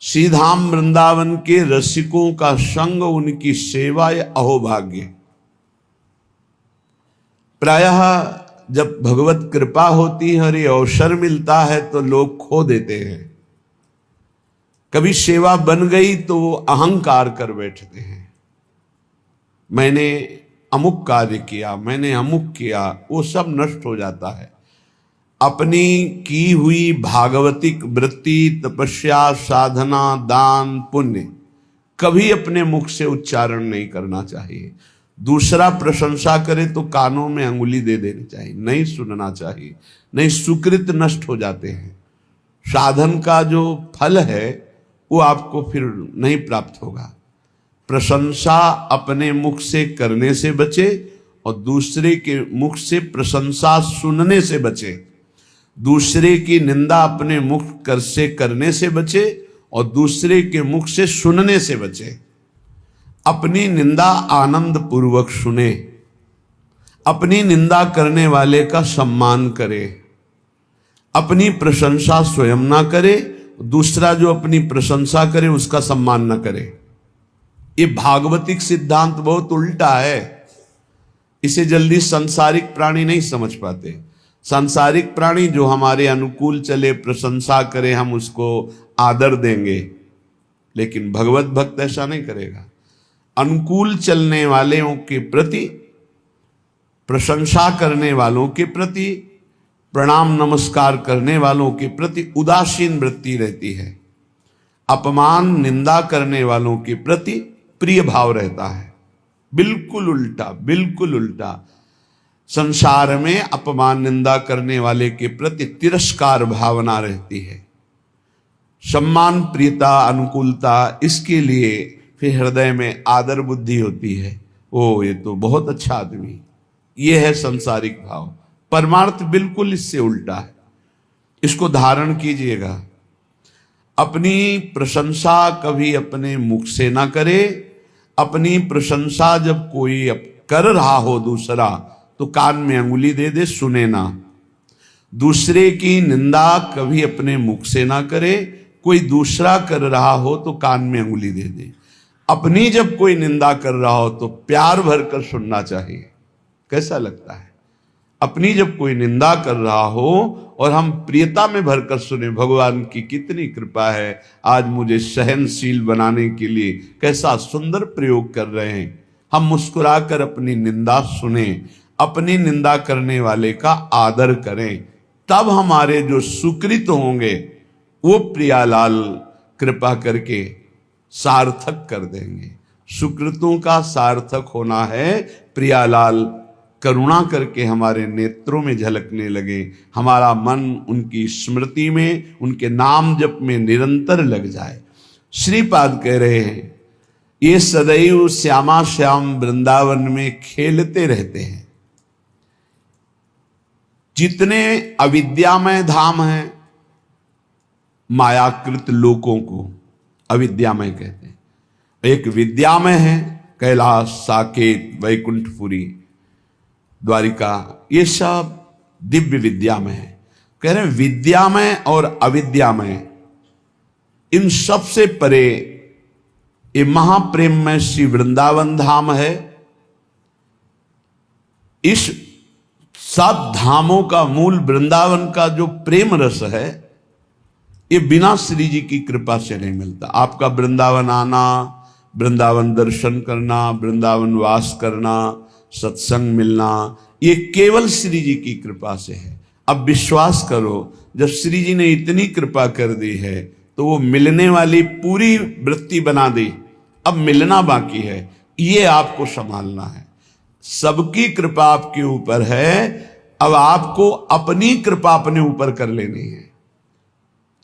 श्री धाम वृंदावन के रसिकों का संग, उनकी सेवा या अहोभाग्य। प्रायः जब भगवत कृपा होती है और ये अवसर मिलता है तो लोग खो देते हैं। कभी सेवा बन गई तो वो अहंकार कर बैठते हैं, मैंने अमुक कार्य किया, मैंने अमुक किया, वो सब नष्ट हो जाता है। अपनी की हुई भागवतिक वृत्ति, तपस्या, साधना, दान, पुण्य कभी अपने मुख से उच्चारण नहीं करना चाहिए। दूसरा प्रशंसा करे तो कानों में अंगुली दे देनी चाहिए, नहीं सुनना चाहिए, नहीं सुकृत नष्ट हो जाते हैं। साधन का जो फल है वो आपको फिर नहीं प्राप्त होगा। प्रशंसा अपने मुख से करने से बचे और दूसरे के मुख से प्रशंसा सुनने से बचे। दूसरे की निंदा अपने मुख कर से करने से बचे और दूसरे के मुख से सुनने से बचे। अपनी निंदा आनंद पूर्वक सुने, अपनी निंदा करने वाले का सम्मान करे, अपनी प्रशंसा स्वयं ना करे, दूसरा जो अपनी प्रशंसा करे उसका सम्मान न करे। ये भागवतिक सिद्धांत बहुत उल्टा है, इसे जल्दी सांसारिक प्राणी नहीं समझ पाते। सांसारिक प्राणी जो हमारे अनुकूल चले, प्रशंसा करे, हम उसको आदर देंगे, लेकिन भगवत भक्त ऐसा नहीं करेगा। अनुकूल चलने वालों के प्रति, प्रशंसा करने वालों के प्रति, प्रणाम नमस्कार करने वालों के प्रति उदासीन वृत्ति रहती है। अपमान निंदा करने वालों के प्रति प्रिय भाव रहता है। बिल्कुल उल्टा, बिल्कुल उल्टा। संसार में अपमान निंदा करने वाले के प्रति तिरस्कार भावना रहती है। सम्मान, प्रियता, अनुकूलता, इसके लिए फिर हृदय में आदर बुद्धि होती है। ओ ये तो बहुत अच्छा आदमी, ये है संसारिक भाव। परमार्थ बिल्कुल इससे उल्टा है, इसको धारण कीजिएगा। अपनी प्रशंसा कभी अपने मुख से ना करे। अपनी प्रशंसा जब कोई कर रहा हो दूसरा तो कान में अंगुली दे दे, सुने ना। दूसरे की निंदा कभी अपने मुख से ना करे। कोई दूसरा कर रहा हो तो कान में अंगुली दे दे। अपनी जब कोई निंदा कर रहा हो तो प्यार भरकर सुनना चाहिए। कैसा लगता है? अपनी जब कोई निंदा कर रहा हो और हम प्रियता में भरकर सुने, भगवान की कितनी कृपा है, आज मुझे सहनशील बनाने के लिए कैसा सुंदर प्रयोग कर रहे हैं। हम मुस्कुराकर अपनी निंदा सुने, अपनी निंदा करने वाले का आदर करें, तब हमारे जो सुकृत होंगे वो प्रियालाल कृपा करके सार्थक कर देंगे। सुकृतों का सार्थक होना है प्रियालाल करुणा करके हमारे नेत्रों में झलकने लगे, हमारा मन उनकी स्मृति में, उनके नाम जप में निरंतर लग जाए। श्रीपाद कह रहे हैं ये सदैव श्यामा श्याम वृंदावन में खेलते रहते हैं। जितने अविद्यामय धाम हैं, मायाकृत लोकों को अविद्यामय कहते हैं। एक विद्यामय है कैलाश, साकेत, वैकुंठपुरी, द्वारिका, ये सब दिव्य विद्यामय है। कह रहे हैं विद्यामय और अविद्यामय, इन सब से परे ये महाप्रेममय श्री वृंदावन धाम है। इस सब धामों का मूल वृंदावन का जो प्रेम रस है, ये बिना श्री जी की कृपा से नहीं मिलता। आपका वृंदावन आना, वृंदावन दर्शन करना, वृंदावन वास करना, सत्संग मिलना, ये केवल श्री जी की कृपा से है। अब विश्वास करो, जब श्री जी ने इतनी कृपा कर दी है तो वो मिलने वाली पूरी वृत्ति बना दी, अब मिलना बाकी है, ये आपको संभालना है। सबकी कृपा आपके ऊपर है, अब आपको अपनी कृपा अपने ऊपर कर लेनी है।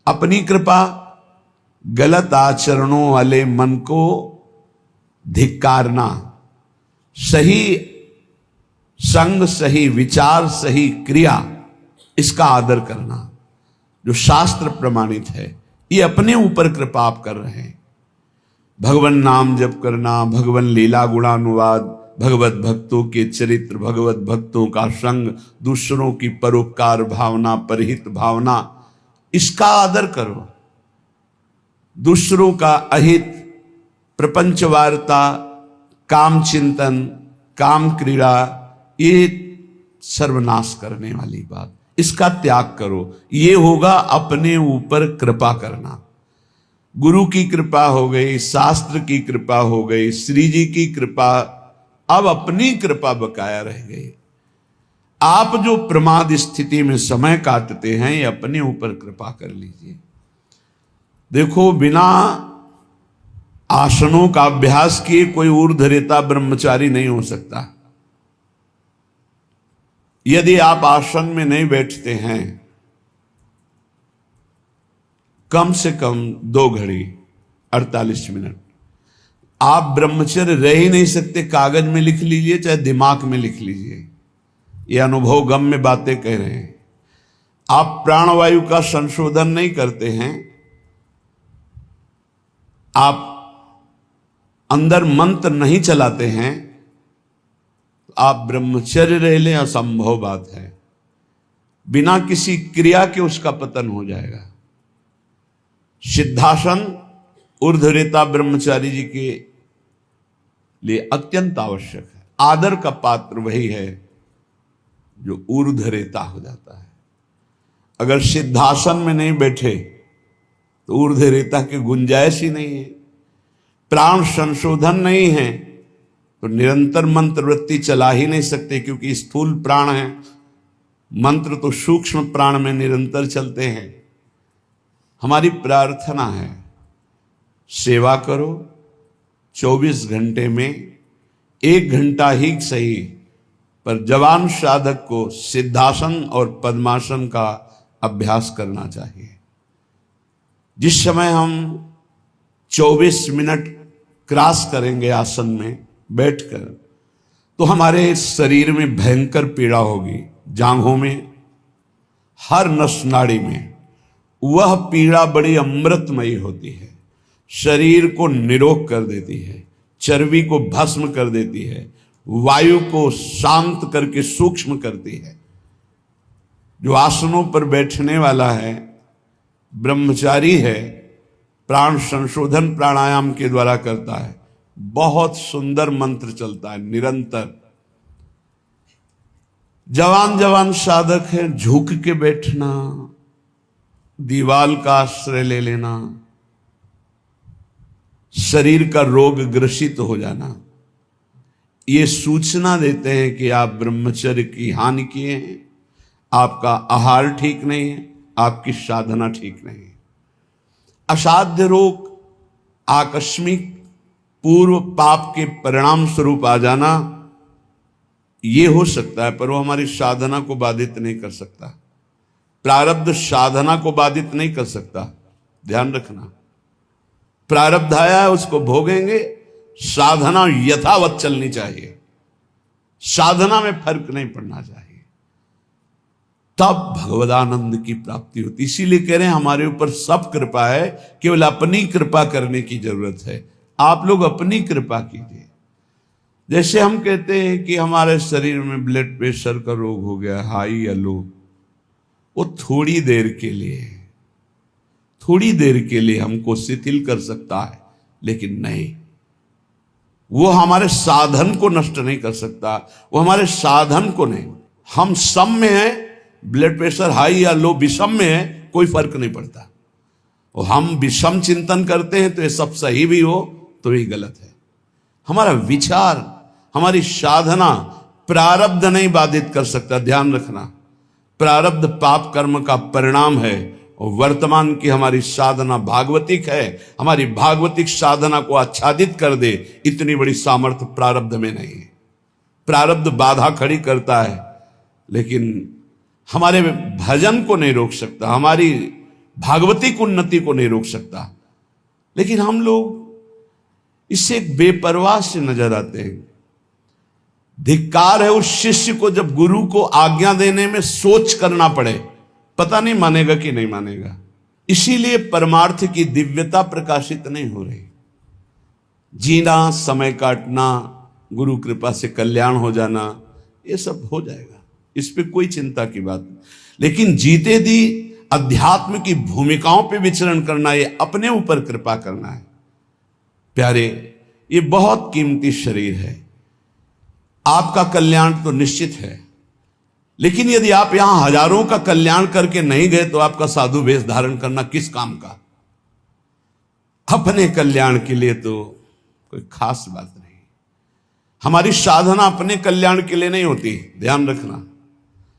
अपनी कृपा, गलत आचरणों वाले मन को धिक्कारना, सही संग, सही विचार, सही क्रिया, इसका आदर करना, जो शास्त्र प्रमाणित है, ये अपने ऊपर कृपा आप कर रहे हैं। भगवान नाम जप करना, भगवान लीला गुणानुवाद, भगवत भक्तों के चरित्र, भगवत भक्तों का संग, दूसरों की परोपकार भावना, परहित भावना, इसका आदर करो। दूसरों का अहित, प्रपंच वार्ता, काम चिंतन, काम क्रीड़ा, ये सर्वनाश करने वाली बात, इसका त्याग करो। ये होगा अपने ऊपर कृपा करना। गुरु की कृपा हो गई, शास्त्र की कृपा हो गई, श्री जी की कृपा, अब अपनी कृपा बकाया रह गई। आप जो प्रमाद स्थिति में समय काटते हैं, ये अपने ऊपर कृपा कर लीजिए। देखो, बिना आसनों का अभ्यास किए कोई ऊर्ध्वरेता ब्रह्मचारी नहीं हो सकता। यदि आप आसन में नहीं बैठते हैं कम से कम 2 घड़ी 48 मिनट, आप ब्रह्मचर्य रह ही नहीं सकते। कागज में लिख लीजिए चाहे दिमाग में लिख लीजिए, ये अनुभव गम में बातें कह रहे हैं। आप प्राणवायु का संशोधन नहीं करते हैं, आप अंदर मंत्र नहीं चलाते हैं, आप ब्रह्मचर्य रह लें, असंभव बात है। बिना किसी क्रिया के उसका पतन हो जाएगा। सिद्धासन ऊर्ध्वरेता ब्रह्मचारी जी के लिए अत्यंत आवश्यक है। आदर का पात्र वही है जो ऊर्ध्वरेता हो जाता है। अगर सिद्धासन में नहीं बैठे तो ऊर्ध्वरेता की गुंजाइश ही नहीं है। प्राण संशोधन नहीं है तो निरंतर मंत्र वृत्ति चला ही नहीं सकते, क्योंकि स्थूल प्राण है, मंत्र तो सूक्ष्म प्राण में निरंतर चलते हैं। हमारी प्रार्थना है, सेवा करो, 24 घंटे में 1 घंटा ही सही, पर जवान साधक को सिद्धासन और पद्मासन का अभ्यास करना चाहिए। जिस समय हम 24 मिनट क्रॉस करेंगे आसन में बैठकर, तो हमारे शरीर में भयंकर पीड़ा होगी, जांघों में, हर नस नाड़ी में। वह पीड़ा बड़ी अमृतमयी होती है, शरीर को निरोग कर देती है, चर्बी को भस्म कर देती है, वायु को शांत करके सूक्ष्म करती है। जो आसनों पर बैठने वाला है, ब्रह्मचारी है, प्राण संशोधन प्राणायाम के द्वारा करता है, बहुत सुंदर मंत्र चलता है निरंतर। जवान जवान साधक है, झुक के बैठना, दीवाल का आश्रय ले लेना, शरीर का रोग ग्रसित हो जाना, ये सूचना देते हैं कि आप ब्रह्मचर्य की हानि किए हैं, आपका आहार ठीक नहीं है, आपकी साधना ठीक नहीं है। असाध्य रोग, आकस्मिक पूर्व पाप के परिणाम स्वरूप आ जाना, ये हो सकता है, पर वो हमारी साधना को बाधित नहीं कर सकता। प्रारब्ध साधना को बाधित नहीं कर सकता, ध्यान रखना। प्रारब्ध आया है, उसको भोगेंगे, साधना यथावत चलनी चाहिए, साधना में फर्क नहीं पड़ना चाहिए, तब भगवदानंद की प्राप्ति होती। इसीलिए कह रहे हैं हमारे ऊपर सब कृपा है, केवल अपनी कृपा करने की जरूरत है। आप लोग अपनी कृपा कीजिए। जैसे हम कहते हैं कि हमारे शरीर में ब्लड प्रेशर का रोग हो गया, हाई या लो, वो थोड़ी देर के लिए हमको शिथिल कर सकता है, लेकिन नहीं, वो हमारे साधन को नष्ट नहीं कर सकता, वो हमारे साधन को नहीं। हम सम में हैं, ब्लड प्रेशर हाई या लो, विषम में है, कोई फर्क नहीं पड़ता। और हम विषम चिंतन करते हैं तो ये सब सही भी हो तो ये गलत है। हमारा विचार, हमारी साधना प्रारब्ध नहीं बाधित कर सकता, ध्यान रखना। प्रारब्ध पाप कर्म का परिणाम है, और वर्तमान की हमारी साधना भागवतिक है। हमारी भागवतिक साधना को आच्छादित कर दे, इतनी बड़ी सामर्थ्य प्रारब्ध में नहीं है। प्रारब्ध बाधा खड़ी करता है, लेकिन हमारे भजन को नहीं रोक सकता, हमारी भागवतिक उन्नति को नहीं रोक सकता। लेकिन हम लोग इससे एक बेपरवाह से नजर आते हैं। धिक्कार है उस शिष्य को जब गुरु को आज्ञा देने में सोच करना पड़े, पता नहीं मानेगा कि नहीं मानेगा। इसीलिए परमार्थ की दिव्यता प्रकाशित नहीं हो रही। जीना, समय काटना, गुरु कृपा से कल्याण हो जाना, ये सब हो जाएगा, इस पे कोई चिंता की बात नहीं। लेकिन जीते दी अध्यात्म की भूमिकाओं पे विचरण करना, ये अपने ऊपर कृपा करना है। प्यारे, ये बहुत कीमती शरीर है। आपका कल्याण तो निश्चित है, लेकिन यदि आप यहां हजारों का कल्याण करके नहीं गए तो आपका साधु वेश धारण करना किस काम का? अपने कल्याण के लिए तो कोई खास बात नहीं। हमारी साधना अपने कल्याण के लिए नहीं होती, ध्यान रखना।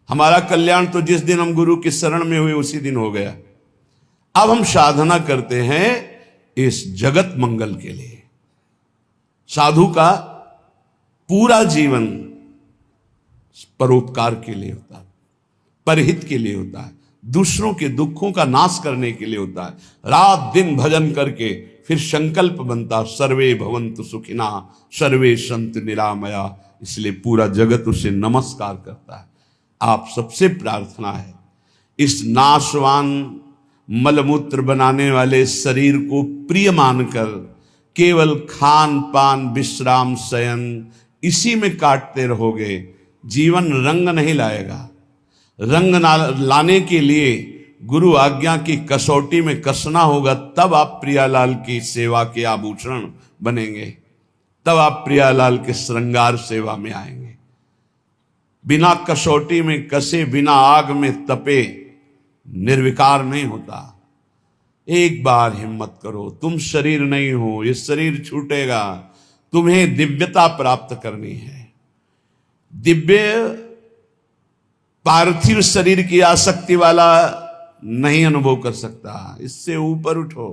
हमारा कल्याण तो जिस दिन हम गुरु की शरण में हुए उसी दिन हो गया। अब हम साधना करते हैं इस जगत मंगल के लिए। साधु का पूरा जीवन परोपकार के लिए होता है, परहित के लिए होता है, दूसरों के दुखों का नाश करने के लिए होता है। रात दिन भजन करके फिर संकल्प बनता, सर्वे भवन्तु सुखिना सर्वे सन्तु निरामया। इसलिए पूरा जगत उसे नमस्कार करता है। आप सबसे प्रार्थना है, इस नाशवान मलमूत्र बनाने वाले शरीर को प्रिय मानकर केवल खान पान विश्राम शयन इसी में काटते रहोगे, जीवन रंग नहीं लाएगा। रंग लाने के लिए गुरु आज्ञा की कसौटी में कसना होगा, तब आप प्रियालाल की सेवा के आभूषण बनेंगे, तब आप प्रियालाल के श्रृंगार सेवा में आएंगे। बिना कसौटी में कसे, बिना आग में तपे निर्विकार नहीं होता। एक बार हिम्मत करो, तुम शरीर नहीं हो, ये शरीर छूटेगा, तुम्हें दिव्यता प्राप्त करनी है। दिव्य पार्थिव शरीर की आसक्ति वाला नहीं अनुभव कर सकता, इससे ऊपर उठो।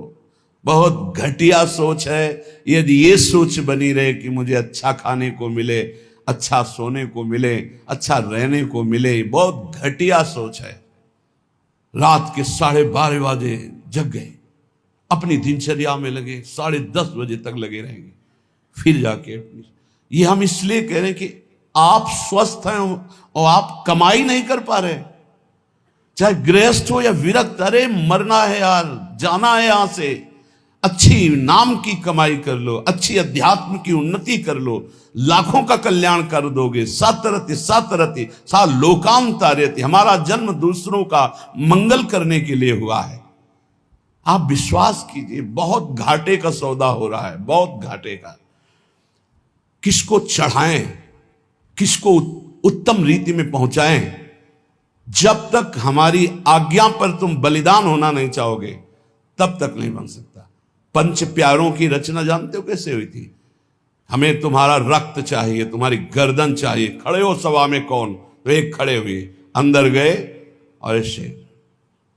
बहुत घटिया सोच है यदि ये सोच बनी रहे कि मुझे अच्छा खाने को मिले, अच्छा सोने को मिले, अच्छा रहने को मिले। बहुत घटिया सोच है। रात के 12:30 बजे जग गए, अपनी दिनचर्या में लगे, 10:30 बजे तक लगे रहेंगे, फिर जाके ये हम इसलिए कह रहे हैं कि आप स्वस्थ हैं और आप कमाई नहीं कर पा रहे, चाहे गृहस्थ हो या विरक्त। अरे मरना है यार, जाना है यहां से। अच्छी नाम की कमाई कर लो, अच्छी अध्यात्म की उन्नति कर लो, लाखों का कल्याण कर दोगे। सतरति सतरति सा लोकांतारयति। हमारा जन्म दूसरों का मंगल करने के लिए हुआ है। आप विश्वास कीजिए, बहुत घाटे का सौदा हो रहा है, बहुत घाटे का। किसको चढ़ाएं, किसको उत्तम रीति में पहुंचाएं, जब तक हमारी आज्ञा पर तुम बलिदान होना नहीं चाहोगे तब तक नहीं बन सकता। पंच प्यारों की रचना जानते हो कैसे हुई थी? हमें तुम्हारा रक्त चाहिए, तुम्हारी गर्दन चाहिए, खड़े हो सभा में कौन? तो एक खड़े हुए, अंदर गए और ऐसे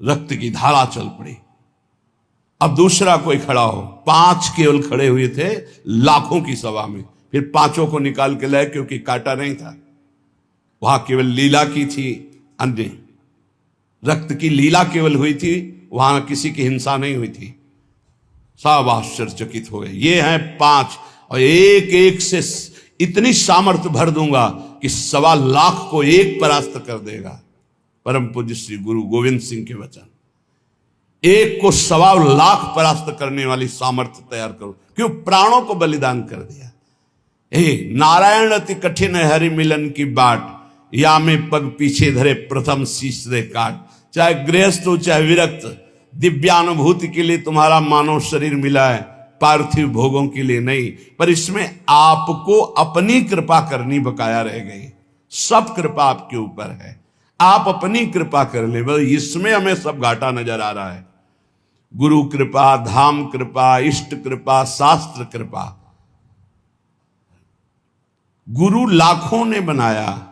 रक्त की धारा चल पड़ी। अब दूसरा कोई खड़ा हो, 5 केवल खड़े हुए थे लाखों की सभा में। फिर 5 को निकाल के लाए, क्योंकि काटा नहीं था, वहां केवल लीला की थी, अन्य रक्त की लीला केवल हुई थी, वहां किसी की हिंसा नहीं हुई थी। सब आश्चर्यचकित हो गए। ये हैं 5 और एक एक से इतनी सामर्थ्य भर दूंगा कि 1.25 लाख को एक परास्त कर देगा। परम पूज्य श्री गुरु गोविंद सिंह के वचन। एक को 1.25 लाख परास्त करने वाली सामर्थ्य तैयार करो, क्यों? प्राणों को बलिदान कर दिया। नारायण अति कठिन है हरि मिलन की बाट, या में पग पीछे धरे प्रथम शीश दे काट। चाहे गृहस्थ हो चाहे विरक्त, दिव्यानुभूति के लिए तुम्हारा मानव शरीर मिला है, पार्थिव भोगों के लिए नहीं। पर इसमें आपको अपनी कृपा करनी बकाया रह गई। सब कृपा आपके ऊपर है, आप अपनी कृपा कर ले। बस इसमें हमें सब घाटा नजर आ रहा है। गुरु कृपा, धाम कृपा, इष्ट कृपा, शास्त्र कृपा। गुरु लाखों ने बनाया,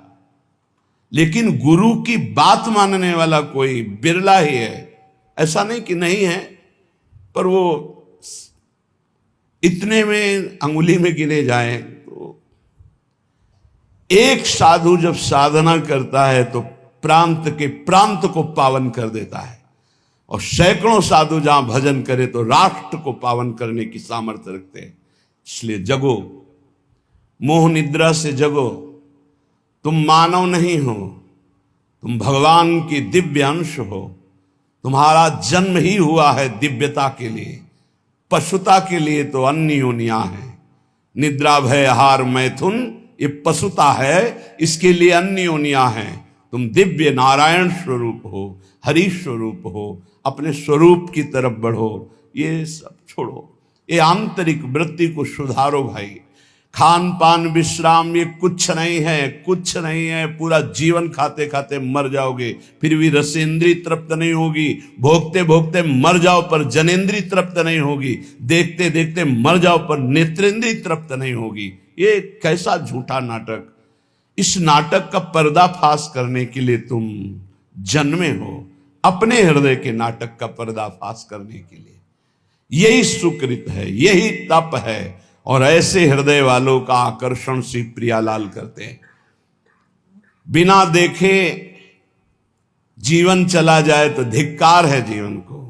लेकिन गुरु की बात मानने वाला कोई बिरला ही है। ऐसा नहीं कि नहीं है, पर वो इतने में अंगुली में गिने जाए। तो एक साधु जब साधना करता है तो प्रांत के प्रांत को पावन कर देता है, और सैकड़ों साधु जहां भजन करे तो राष्ट्र को पावन करने की सामर्थ्य रखते हैं। इसलिए जगो, मोह निद्रा से जगो। तुम मानव नहीं हो, तुम भगवान की दिव्य अंश हो। तुम्हारा जन्म ही हुआ है दिव्यता के लिए, पशुता के लिए तो अन्य योनियां हैं। निद्रा भय आहार मैथुन ये पशुता है, इसके लिए अन्य योनियां हैं। तुम दिव्य नारायण स्वरूप हो। हरि स्वरूप हो, अपने स्वरूप की तरफ बढ़ो, ये सब छोड़ो, ये आंतरिक वृत्ति को सुधारो भाई। खान पान विश्राम ये कुछ नहीं है, कुछ नहीं है। पूरा जीवन खाते खाते मर जाओगे, फिर भी रसेंद्री तृप्त नहीं होगी। भोगते भोगते मर जाओ पर जनेंद्री तृप्त नहीं होगी। देखते देखते मर जाओ पर नेत्रेंद्री तृप्त नहीं होगी। ये कैसा झूठा नाटक। इस नाटक का पर्दाफाश करने के लिए तुम जन्मे हो, अपने हृदय के नाटक का पर्दाफाश करने के लिए। यही सुकृत है, यही तप है, और ऐसे हृदय वालों का आकर्षण श्री प्रियालाल करते हैं। बिना देखे जीवन चला जाए तो धिक्कार है जीवन को।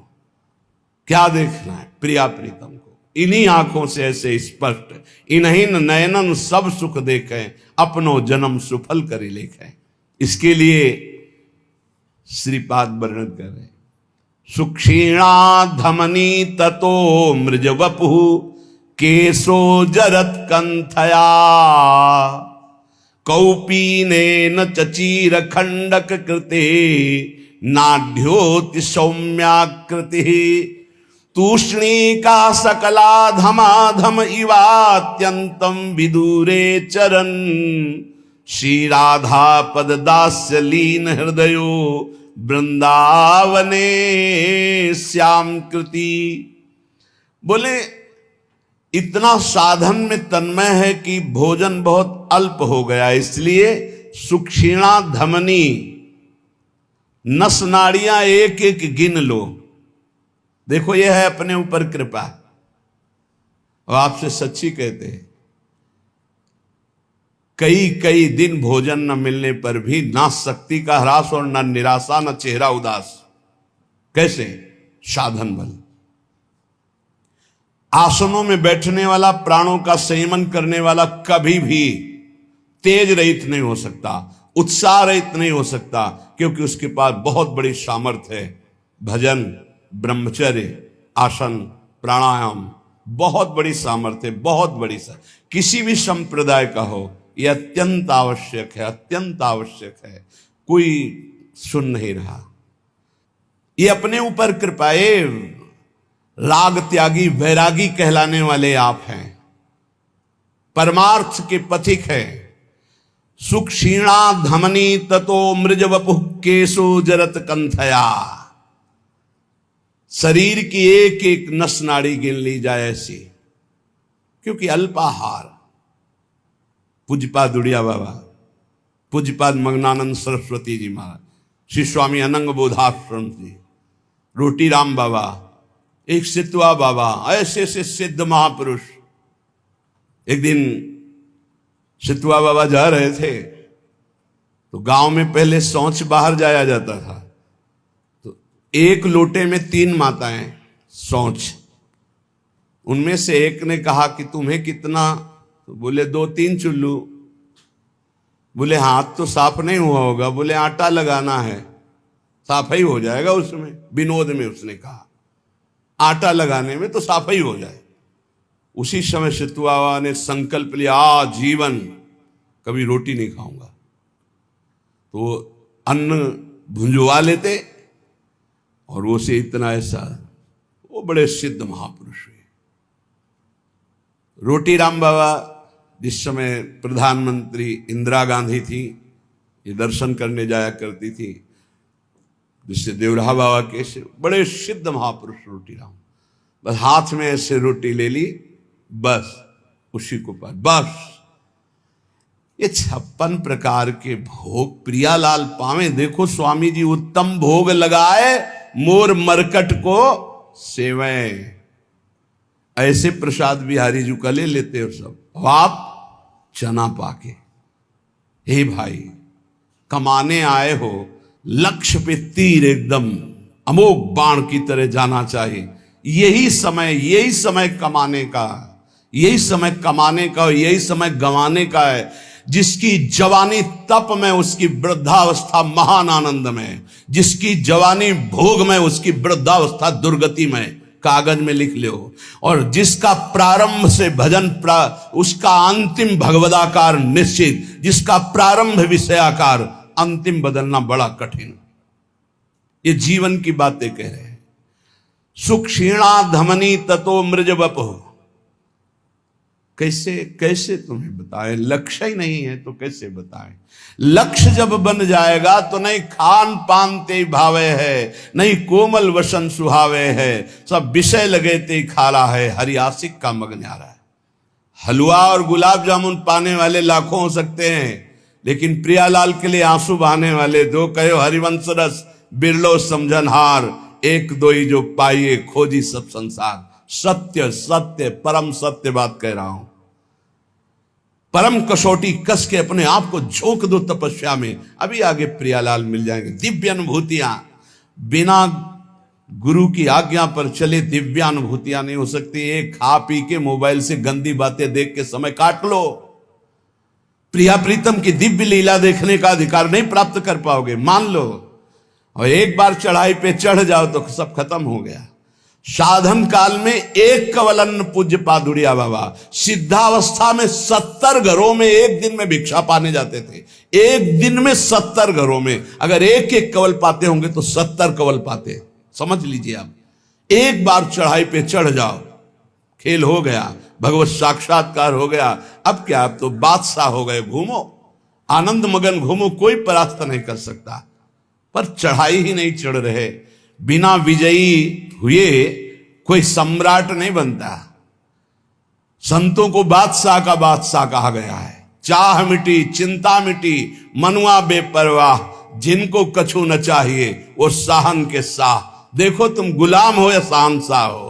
क्या देखना है? प्रिया प्रीतम को। इन्हीं आंखों से ऐसे स्पष्ट, इन्हीं नयनन सब सुख देखें, अपनो जन्म सुफल करी लेखें। इसके लिए श्रीपाद वर्णन कर रहे, सुक्षीणा धमनी ततो मृज वपु केशो जरत कंथया कौपीनेन चचीर खंडक कृते नाढ्योति सौम्याकृति तूष्णीका सकला धमाधम इवात्यंतम विदूरे चरन श्री राधा पद दास्य लीन हृदयो वृंदावने श्याम कृति। बोले इतना साधन में तन्मय है कि भोजन बहुत अल्प हो गया, इसलिए सुक्षीणा धमनी, नस नाड़ियां एक एक गिन लो। देखो यह है अपने ऊपर कृपा। और आपसे सच्ची कहते हैं, कई कई दिन भोजन न मिलने पर भी ना शक्ति का ह्रास और न निराशा न चेहरा उदास। कैसे? साधन बल। आसनों में बैठने वाला, प्राणों का संयमन करने वाला कभी भी तेज रहित नहीं हो सकता, उत्साह रहित नहीं हो सकता, क्योंकि उसके पास बहुत बड़ी सामर्थ्य है। भजन, ब्रह्मचर्य, आसन, प्राणायाम, बहुत बड़ी सामर्थ्य, बहुत बड़ी किसी भी संप्रदाय का हो, यह अत्यंत आवश्यक है, अत्यंत आवश्यक है। कोई सुन नहीं रहा। ये अपने ऊपर कृपाए राग त्यागी वैरागी कहलाने वाले आप हैं, परमार्थ के पथिक हैं। सुक्षीणा धमनी ततो मृज वपु केशो जरत कंथया। शरीर की एक एक नस नाड़ी गिन ली जाए ऐसी, क्योंकि अल्पाहार। पूज्यपाद उड़िया बाबा, पूज्यपाद मग्नानंद सरस्वती जी महाराज, श्री स्वामी अनंग बोधाश्रम जी, रोटी राम बाबा, एक सितवा बाबा, ऐसे ऐसे सिद्ध महापुरुष। एक दिन सितवा बाबा जा रहे थे तो गांव में पहले शौच बाहर जाया जाता था, तो एक लोटे में 3 माताएं शौच। उनमें से एक ने कहा कि तुम्हें कितना? तो बोले 2-3 चुल्लू। बोले हाथ तो साफ नहीं हुआ होगा। बोले आटा लगाना है, साफ ही हो जाएगा उसमें। विनोद में उसने कहा आटा लगाने में तो साफ ही हो जाए। उसी समय सितुआ ने संकल्प लिया, जीवन कभी रोटी नहीं खाऊंगा। तो अन्न भुंजवा लेते और वो से इतना ऐसा, वो बड़े सिद्ध महापुरुष हुए। रोटी राम बाबा जिस समय प्रधानमंत्री इंदिरा गांधी थी, ये दर्शन करने जाया करती थी, जिससे देवराहा बाबा के से बड़े सिद्ध महापुरुष रोटी राम। बस हाथ में ऐसे रोटी ले ली, बस उसी को पास, बस। ये 56 प्रकार के भोग प्रियालाल पावे। देखो स्वामी जी उत्तम भोग लगाए, मोर मरकट को सेवे। ऐसे प्रसाद बिहारी जी का ले लेते हो सब, आप चना पाके। हे भाई, कमाने आए हो, लक्ष्य पे तीर एकदम अमोघ बाण की तरह जाना चाहिए। यही समय कमाने का, यही समय कमाने का, यही समय गंवाने का है। जिसकी जवानी तप में, उसकी वृद्धावस्था महान आनंद में। जिसकी जवानी भोग में, उसकी वृद्धावस्था दुर्गति में। कागज में लिख लो। और जिसका प्रारंभ से भजन उसका अंतिम भगवदाकार निश्चित। जिसका प्रारंभ विषयाकार, अंतिम बदलना बड़ा कठिन। ये जीवन की बातें कह रहे हैं। सुख क्षीणा धमनी ततो मृज वपु। कैसे कैसे तुम्हें बताएं, लक्ष्य ही नहीं है तो कैसे बताएं। लक्ष्य जब बन जाएगा तो नहीं खान पान ते भावे है, नहीं कोमल वसन सुहावे है, सब विषय लगे ते खाला है, हरियासिक का मग न्यारा है। हलवा और गुलाब जामुन पाने वाले लाखों हो सकते हैं, लेकिन प्रियालाल के लिए आंसू बहाने वाले दो कहो हरिवंश रस बिरलो समझनहार, एक दो ही जो पाइए खोजी सब संसार। सत्य सत्य परम सत्य बात कह रहा हूं। परम कसौटी कस के अपने आप को झोंक दो तपस्या में, अभी आगे प्रियालाल मिल जाएंगे। दिव्य अनुभूतियां बिना गुरु की आज्ञा पर चले दिव्य अनुभूतियां नहीं हो सकती। एक खा पी के मोबाइल से गंदी बातें देख के समय काट लो, प्रिया प्रीतम की दिव्य लीला देखने का अधिकार नहीं प्राप्त कर पाओगे, मान लो। और एक बार चढ़ाई पे चढ़ जाओ तो सब खत्म हो गया। साधन काल में एक कवलन पूज्य पादुड़िया बाबा सिद्धावस्था में 70 घरों में एक दिन में भिक्षा पाने जाते थे। एक दिन में 70 घरों में अगर एक एक कवल पाते होंगे तो 70 कवल पाते। समझ लीजिए आप, एक बार चढ़ाई पे चढ़ जाओ, खेल हो गया, भगवत साक्षात्कार हो गया। अब क्या, अब तो बादशाह हो गए, घूमो आनंद मगन घूमो, कोई परास्त नहीं कर सकता। पर चढ़ाई ही नहीं चढ़ रहे। बिना विजयी हुए कोई सम्राट नहीं बनता। संतों को बादशाह का बादशाह कहा गया है। चाह मिटी चिंता मिटी मनुआ बेपरवाह, जिनको कछु न चाहिए वो साहन के साह। देखो तुम गुलाम हो या शहंशाह हो।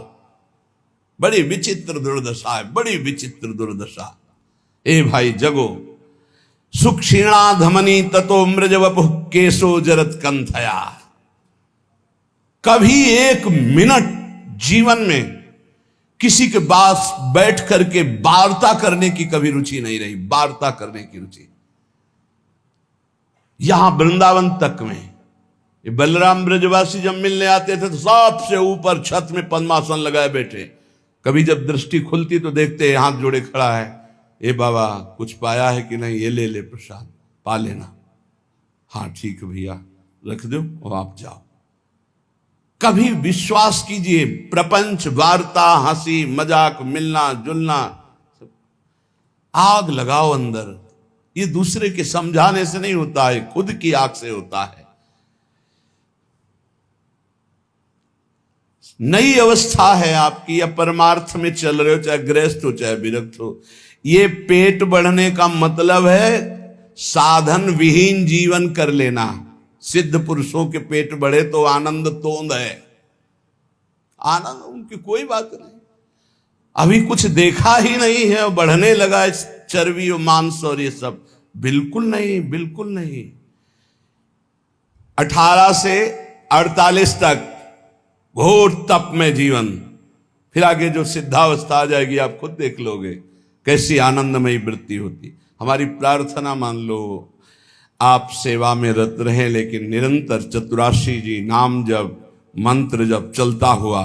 बड़ी विचित्र दुर्दशा है, बड़ी विचित्र दुर्दशा। ए भाई जगो। सुख क्षीणा धमनी ततो मृज वपु, केशो जरत कंथया। कभी एक मिनट जीवन में किसी के पास बैठ करके वार्ता करने की कभी रुचि नहीं रही, वार्ता करने की रुचि। यहां वृंदावन तक में ये बलराम ब्रजवासी जब मिलने आते थे तो सबसे ऊपर छत में पद्मासन लगाए बैठे। कभी जब दृष्टि खुलती तो देखते हाथ जोड़े खड़ा है, ए बाबा कुछ पाया है कि नहीं, ये ले ले प्रसाद, पा लेना। हाँ ठीक है भैया, रख दो और आप जाओ। कभी विश्वास कीजिए, प्रपंच वार्ता हंसी मजाक मिलना जुलना, आग लगाओ अंदर। ये दूसरे के समझाने से नहीं होता है, खुद की आग से होता है। नई अवस्था है आपकी, या परमार्थ में चल रहे हो, चाहे गृहस्थ हो चाहे विरक्त हो। ये पेट बढ़ने का मतलब है साधन विहीन जीवन कर लेना। सिद्ध पुरुषों के पेट बढ़े तो आनंद तोंद है, आनंद उनकी कोई बात नहीं। अभी कुछ देखा ही नहीं है और बढ़ने लगा चर्बी और मांस और ये सब, बिल्कुल नहीं, बिल्कुल नहीं। 18 से 48 तक घोर तप में जीवन, फिर आगे जो सिद्धावस्था आ जाएगी आप खुद देख लोगे कैसी आनंदमयी वृत्ति होती। हमारी प्रार्थना मान लो आप सेवा में रत रहें, लेकिन निरंतर चतुराशी जी नाम जब मंत्र जब चलता हुआ,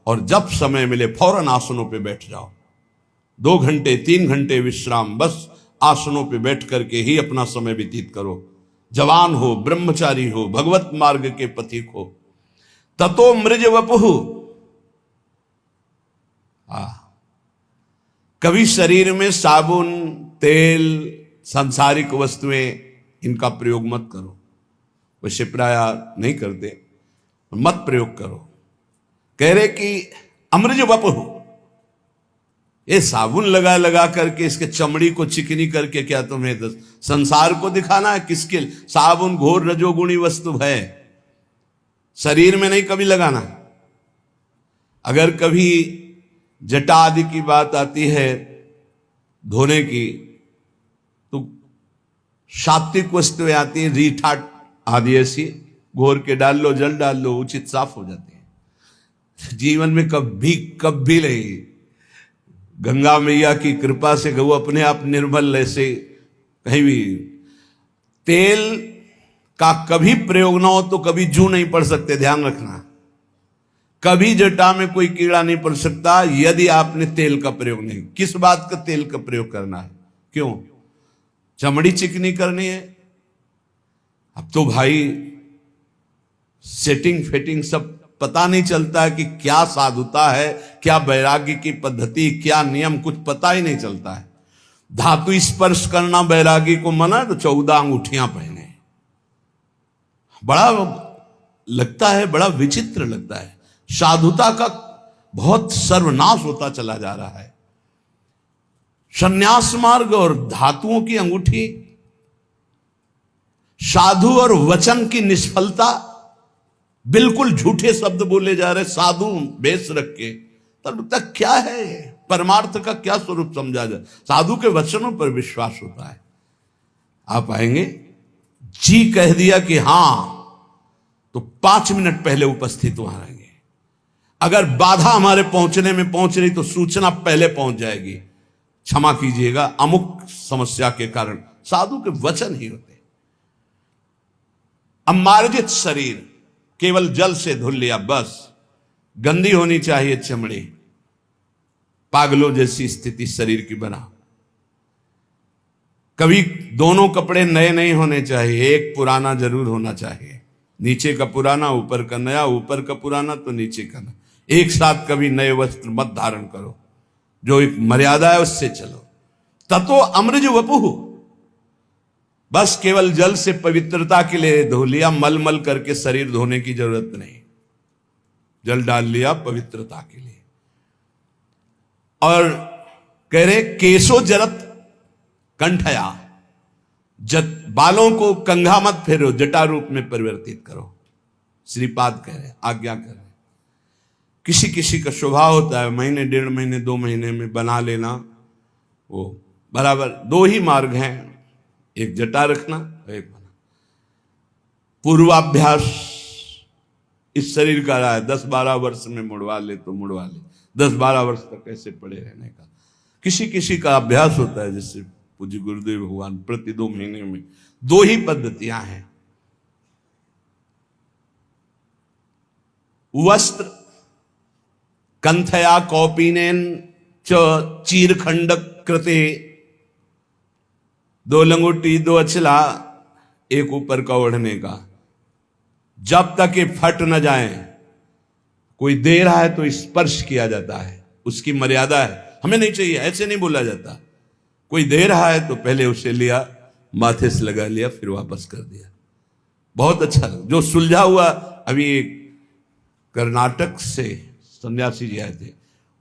और जब समय मिले फौरन आसनों पे बैठ जाओ। 2 घंटे 3 घंटे विश्राम, बस आसनों पे बैठ करके ही अपना समय व्यतीत करो। जवान हो, ब्रह्मचारी हो, भगवत मार्ग के पथिक हो। ततो मृज वपुहु। कभी शरीर में साबुन तेल सांसारिक वस्तुएं इनका प्रयोग मत करो। वैसे प्राय नहीं करते, मत प्रयोग करो। कह रहे कि अमृज वपुहु, ये साबुन लगा लगा करके इसके चमड़ी को चिकनी करके क्या तुम्हें संसार को दिखाना है? किसके? साबुन घोर रजोगुणी वस्तु है, शरीर में नहीं कभी लगाना। अगर कभी जटा आदि की बात आती है धोने की, तो सात्विक वस्तुएं आती है, रीठा आदि ऐसी घोर के डाल लो, जल डाल लो, उचित साफ हो जाती है। जीवन में कभी नहीं। गंगा मैया की कृपा से गौ अपने आप निर्मल, ऐसे कहीं भी तेल का कभी प्रयोग ना हो तो कभी जू नहीं पड़ सकते, ध्यान रखना। कभी जटा में कोई कीड़ा नहीं पड़ सकता यदि आपने तेल का प्रयोग नहीं। किस बात का तेल का प्रयोग करना है? क्यों? चमड़ी चिकनी करनी है। अब तो भाई सेटिंग फेटिंग सब पता नहीं चलता है कि क्या साधुता है, क्या वैराग्य की पद्धति, क्या नियम, कुछ पता ही नहीं चलता है। धातु स्पर्श करना वैरागी को मना, तो 14 अंगूठियां पहने। बड़ा लगता है, बड़ा विचित्र लगता है। साधुता का बहुत सर्वनाश होता चला जा रहा है। संन्यास मार्ग और धातुओं की अंगूठी, साधु और वचन की निष्फलता, बिल्कुल झूठे शब्द बोले जा रहे। साधु वेश रख के, तब तक क्या है, परमार्थ का क्या स्वरूप समझा जाए? साधु के वचनों पर विश्वास होता है। आप आएंगे, जी कह दिया कि हां, तो 5 मिनट पहले उपस्थित वहां रहेंगे। अगर बाधा हमारे पहुंचने में पहुंच रही तो सूचना पहले पहुंच जाएगी, क्षमा कीजिएगा अमुक समस्या के कारण। साधु के वचन ही होते। अमार्जित शरीर, केवल जल से धुल लिया बस। गंदी होनी चाहिए चमड़ी, पागलों जैसी स्थिति शरीर की बना। कभी दोनों कपड़े नए नहीं होने चाहिए, एक पुराना जरूर होना चाहिए। नीचे का पुराना, ऊपर का नया, ऊपर का पुराना तो नीचे का नया। एक साथ कभी नए वस्त्र मत धारण करो, जो एक मर्यादा है उससे चलो। ततो अमृज वपुः, बस केवल जल से पवित्रता के लिए धो लिया, मल मल करके शरीर धोने की जरूरत नहीं। जल डाल लिया पवित्रता के लिए। और कह रहे केशो जरत कंठया, बालों को कंघा मत फेरो, जटा रूप में परिवर्तित करो। श्रीपाद कह रहे, आज्ञा कर रहे। किसी किसी का स्वभाव होता है महीने, 1.5 महीने, 2 महीने में बना लेना, वो बराबर। 2 ही मार्ग हैं, एक जटा रखना, एक बना। पूर्वाभ्यास इस शरीर का रहा है, 10-12 वर्ष में मुड़वा ले तो मुड़वा ले, 10-12 वर्ष तक कैसे पड़े रहने का। किसी किसी का अभ्यास होता है, जैसे पूज्य गुरुदेव भगवान प्रति 2 महीने में। 2 ही पद्धतियां हैं। वस्त्र कंथया कौपीनेन च चीरखंड कृते, 2 लंगोटी 2 अचला, एक ऊपर का ओढ़ने का, जब तक ये फट न जाए। कोई दे रहा है तो स्पर्श किया जाता है, उसकी मर्यादा है, हमें नहीं चाहिए, ऐसे नहीं बोला जाता। कोई दे रहा है तो पहले उसे लिया, माथे से लगा लिया, फिर वापस कर दिया। बहुत अच्छा। जो सुलझा हुआ, अभी कर्नाटक से सन्यासी जी आए थे,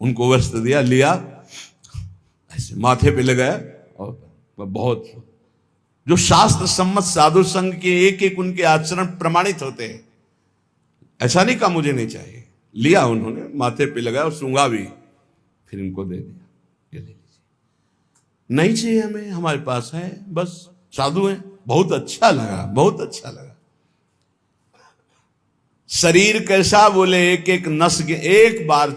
उनको वस्त्र दिया, लिया, ऐसे माथे पे लगाया, और बहुत जो शास्त्र सम्मत साधु संघ के एक एक उनके आचरण प्रमाणित होते हैं। ऐसा नहीं कहा मुझे नहीं चाहिए, लिया उन्होंने, माथे पे लगाया और सूंघा भी, फिर इनको दे दिया, ये ले लीजिए। नहीं चाहिए हमें, हमारे पास है, बस साधु हैं। बहुत अच्छा लगा, बहुत अच्छा लगा। शरीर कैसा, बोले एक एक नस के, एक बार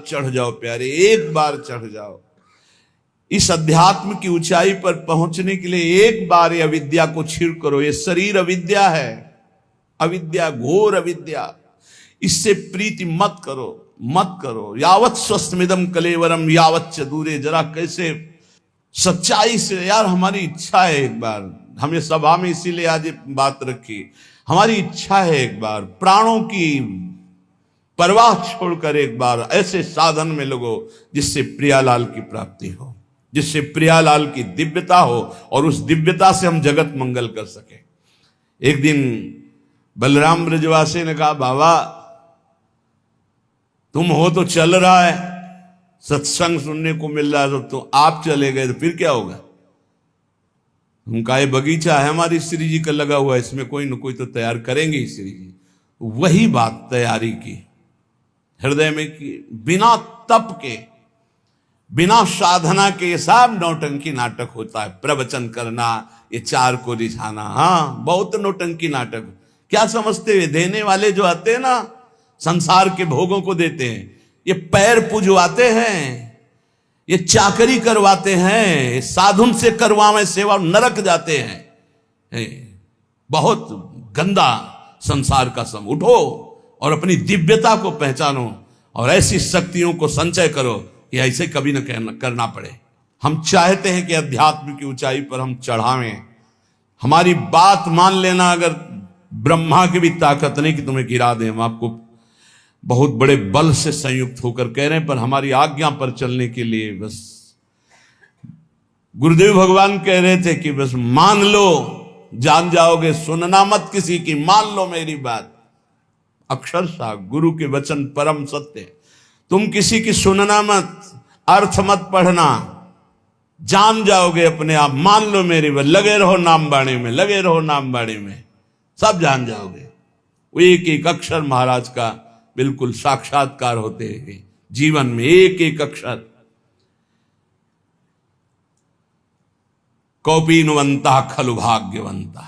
चढ़ जाओ प्यारे, एक बार चढ़ जाओ। इस अध्यात्म की ऊंचाई पर पहुंचने के लिए एक बार ये अविद्या को छीड़ करो। ये शरीर अविद्या है, अविद्या, घोर अविद्या। इससे प्रीति मत करो, मत करो। यावत स्वस्थमिदम कलेवरम यावत च दूरे। जरा कैसे सच्चाई से, यार हमारी इच्छा है एक बार, हमें सभा में इसीलिए आज बात रखी, हमारी इच्छा है एक बार प्राणों की परवाह छोड़कर एक बार ऐसे साधन में लगो जिससे प्रियालाल की प्राप्ति हो, जिससे प्रियालाल की दिव्यता हो, और उस दिव्यता से हम जगत मंगल कर सके। एक दिन बलराम ब्रजवासी ने कहा, बाबा तुम हो तो चल रहा है, सत्संग सुनने को मिल रहा है, तो आप चले गए तो फिर क्या होगा? उनका ये बगीचा है हमारी श्री जी का लगा हुआ है, इसमें कोई न कोई तो तैयार करेंगे ही श्री जी। वही बात तैयारी की, हृदय में की, बिना तप के, बिना साधना के। ये सब नौटंकी नाटक होता है। प्रवचन करना, ये 4 को रिझाना, हाँ बहुत नौटंकी नाटक। क्या समझते हैं? देने वाले जो आते हैं ना, संसार के भोगों को देते हैं, ये पैर पुजवाते हैं, ये चाकरी करवाते हैं, साधुन से करवावे सेवा, नरक जाते हैं। बहुत गंदा संसार का सम। उठो और अपनी दिव्यता को पहचानो और ऐसी शक्तियों को संचय करो कि ऐसे कभी न करना पड़े। हम चाहते हैं कि अध्यात्म की ऊंचाई पर हम चढ़ावें। हमारी बात मान लेना, अगर ब्रह्मा की भी ताकत नहीं कि तुम्हें गिरा दें। हम आपको बहुत बड़े बल से संयुक्त होकर कह रहे हैं, पर हमारी आज्ञा पर चलने के लिए बस गुरुदेव भगवान कह रहे थे कि बस मान लो, जान जाओगे, सुनना मत किसी की, मान लो मेरी बात। अक्षरशः गुरु के वचन परम सत्य। तुम किसी की सुनना मत, अर्थ मत पढ़ना, जान जाओगे अपने आप। मान लो मेरी बात, लगे रहो नाम बाणी में, लगे रहो नाम बाणी में, सब जान जाओगे। वो एक एक अक्षर महाराज का बिल्कुल साक्षात्कार होते हैं जीवन में, एक एक अक्षर। कौपीनवंता खलु भाग्यवंता,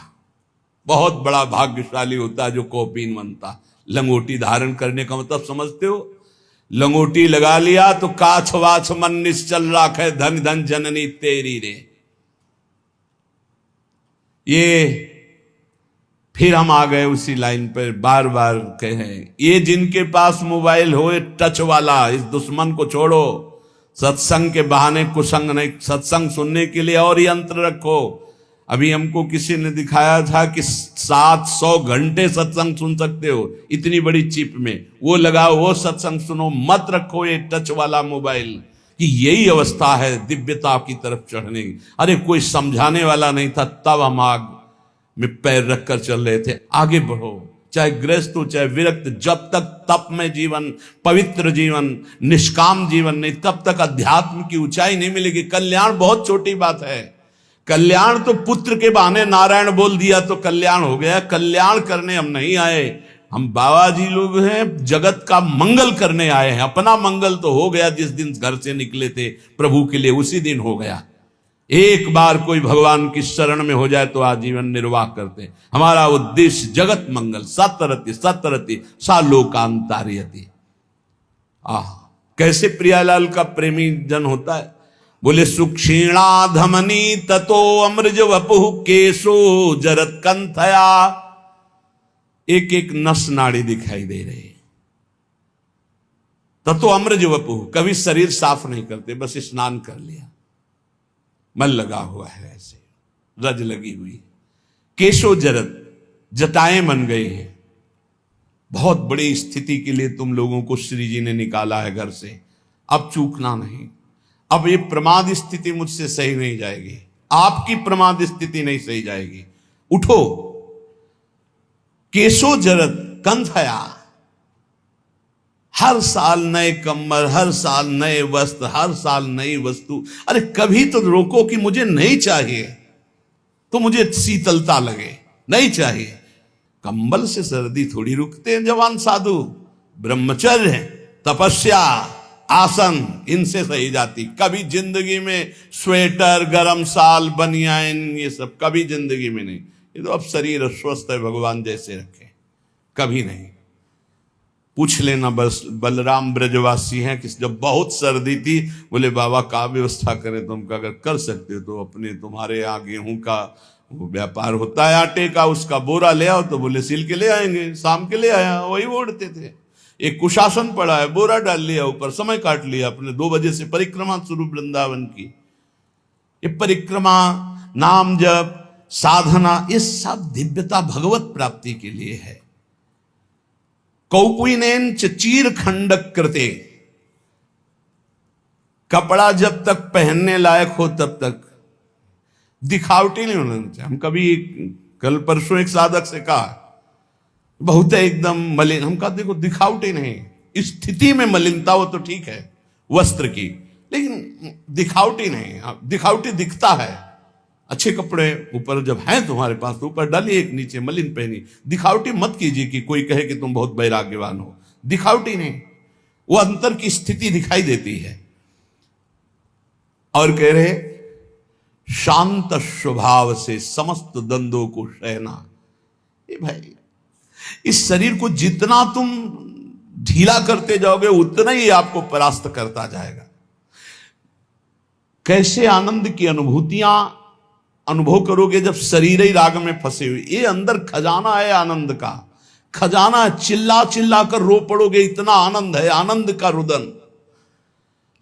बहुत बड़ा भाग्यशाली होता है जो कौपीनवंता। लंगोटी धारण करने का मतलब समझते हो? लंगोटी लगा लिया तो काछ वाछ मन निश्चल राखे, धन धन जननी तेरी रे। ये फिर हम आ गए उसी लाइन पर, बार बार कहे, ये जिनके पास मोबाइल हो टच वाला, इस दुश्मन को छोड़ो। सत्संग के बहाने कुसंग नहीं, सत्संग सुनने के लिए और यंत्र रखो। अभी हमको किसी ने दिखाया था कि 700 घंटे सत्संग सुन सकते हो इतनी बड़ी चिप में, वो लगाओ, वो सत्संग सुनो, मत रखो ये टच वाला मोबाइल। कि यही अवस्था है दिव्यता की तरफ चढ़ने की। अरे कोई समझाने वाला नहीं था, तब हम आग में पैर रखकर चल रहे थे। आगे बढ़ो, चाहे गृहस्थ हो चाहे विरक्त, जब तक तप में जीवन, पवित्र जीवन, निष्काम जीवन नहीं, तब तक अध्यात्म की ऊंचाई नहीं मिलेगी। कल्याण बहुत छोटी बात है। कल्याण तो पुत्र के बहाने नारायण बोल दिया तो कल्याण हो गया। कल्याण करने हम नहीं आए, हम बाबा जी लोग हैं, जगत का मंगल करने आए हैं। अपना मंगल तो हो गया, जिस दिन घर से निकले थे प्रभु के लिए उसी दिन हो गया। एक बार कोई भगवान की शरण में हो जाए तो आजीवन निर्वाह करते हैं। हमारा उद्देश्य जगत मंगल, सतरति सतरति सा लोकांतारियति। कैसे प्रियालाल का प्रेमी जन होता है? बोले सुक्षीणा धमनी ततो अमृज वपुः केशो जरत कंथया। एक एक नस नाड़ी दिखाई दे रही। ततो अमृज वपुः, कभी शरीर साफ नहीं करते, बस स्नान कर लिया, मन लगा हुआ है, ऐसे रज लगी हुई। केशो जरत, जटाएं बन गई हैं। बहुत बड़ी स्थिति के लिए तुम लोगों को श्री जी ने निकाला है घर से। अब चूकना नहीं। अब ये प्रमाद स्थिति मुझसे सही नहीं जाएगी, आपकी प्रमाद स्थिति नहीं सही जाएगी। उठो। केशो जरत कंथया, हर साल नए कम्बल, हर साल नए वस्त्र, हर साल नई वस्तु। अरे कभी तो रोको कि मुझे नहीं चाहिए, तो मुझे शीतलता लगे, नहीं चाहिए। कंबल से सर्दी थोड़ी रुकते हैं जवान साधु। ब्रह्मचर्य, तपस्या, आसन, इनसे सही जाती। कभी जिंदगी में स्वेटर, गरम साल, बनियान, ये सब कभी जिंदगी में नहीं। ये तो अब शरीर स्वस्थ है, भगवान जैसे रखे, कभी नहीं। पूछ लेना, बस बलराम ब्रजवासी हैं कि जब बहुत सर्दी थी, बोले बाबा का व्यवस्था करें? तुम अगर कर सकते हो तो अपने, तुम्हारे यहाँ गेहूं का व्यापार होता है, आटे का, उसका बोरा ले आओ। तो बोले सिल के ले आएंगे। शाम के ले आया, वही ओढ़ते थे। एक कुशासन पड़ा है, बोरा डाल लिया ऊपर, समय काट लिया अपने। 2 बजे से परिक्रमा शुरू वृंदावन की। ये परिक्रमा, नाम जप, साधना, ये सब दिव्यता भगवत प्राप्ति के लिए है। कौकुनेन चीर खंडक कृते, कपड़ा जब तक पहनने लायक हो तब तक दिखावटी नहीं होना चाहिए। हम कभी कल परसों एक साधक से कहा, बहुत है एकदम मलिन। हम कहा देखो दिखावटी नहीं, स्थिति में मलिनता हो तो ठीक है वस्त्र की, लेकिन दिखावटी नहीं। दिखावटी दिखता है, अच्छे कपड़े ऊपर जब हैं तुम्हारे पास तो ऊपर डालिए, एक नीचे मलिन पहनी। दिखावटी मत कीजिए कि कोई कहे कि तुम बहुत वैराग्यवान हो। दिखावटी नहीं, वो अंतर की स्थिति दिखाई देती है। और कह रहे शांत स्वभाव से समस्त दंदों को सहना। ये भाई, इस शरीर को जितना तुम ढीला करते जाओगे उतना ही आपको परास्त करता जाएगा। कैसे आनंद की अनुभूतियां अनुभव करोगे जब शरीर ही राग में फंसे हुए। ये अंदर खजाना है आनंद का, खजाना। चिल्ला चिल्ला कर रो पड़ोगे, इतना आनंद है, आनंद का रुदन।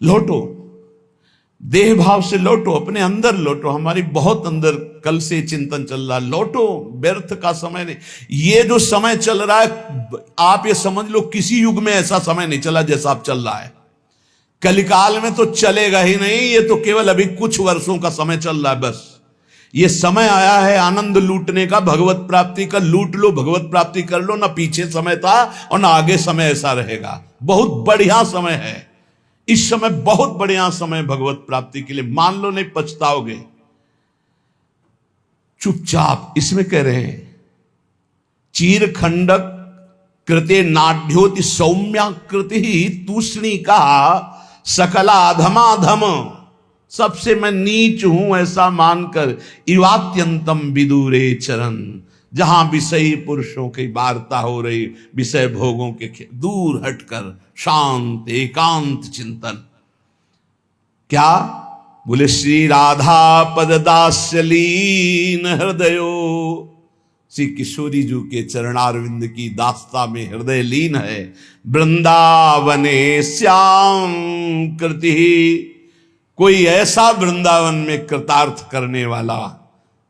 लौटो, देह भाव से लौटो, अपने अंदर लौटो। हमारी बहुत अंदर कल से चिंतन चल रहा, लौटो, व्यर्थ का समय नहीं। ये जो समय चल रहा है, आप ये समझ लो किसी युग में ऐसा समय नहीं चला जैसा आप चल रहा है। कलिकाल में तो चलेगा ही नहीं, ये तो केवल अभी कुछ वर्षों का समय चल रहा है बस। ये समय आया है आनंद लूटने का, भगवत प्राप्ति का। लूट लो, भगवत प्राप्ति कर लो। ना पीछे समय था और ना आगे समय ऐसा रहेगा। बहुत बढ़िया समय है इस समय, बहुत बढ़िया समय भगवत प्राप्ति के लिए। मान लो, नहीं पछताओगे। चुपचाप इसमें कह रहे हैं, चीर खंडक कृते नाड्योति सौम्याकृति तूष्णी का सकलाधमाधम। सबसे मैं नीच हूं ऐसा मानकर इवात्यंतम विदुरे चरण। जहां विषयी पुरुषों की वार्ता हो रही, विषय भोगों के दूर हटकर शांत एकांत चिंतन। क्या बोले? श्री राधा पद दास्यलीन हृदयो। श्री किशोरी जी के चरणारविंद की दास्ता में हृदय लीन है। वृंदावने श्याम कृति, कोई ऐसा वृंदावन में कृतार्थ करने वाला,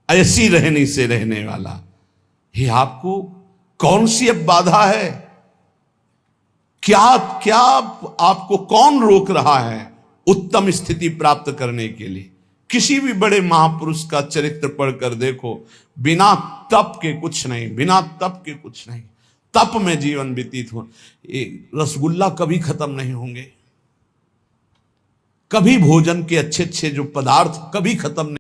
ऐसी रहनी से रहने वाला। ये आपको कौन सी अब बाधा है? क्या क्या आपको कौन रोक रहा है उत्तम स्थिति प्राप्त करने के लिए? किसी भी बड़े महापुरुष का चरित्र पढ़कर देखो, बिना तप के कुछ नहीं, बिना तप के कुछ नहीं। तप में जीवन व्यतीत हो। रसगुल्ला कभी खत्म नहीं होंगे, कभी भोजन के अच्छे अच्छे जो पदार्थ कभी खत्म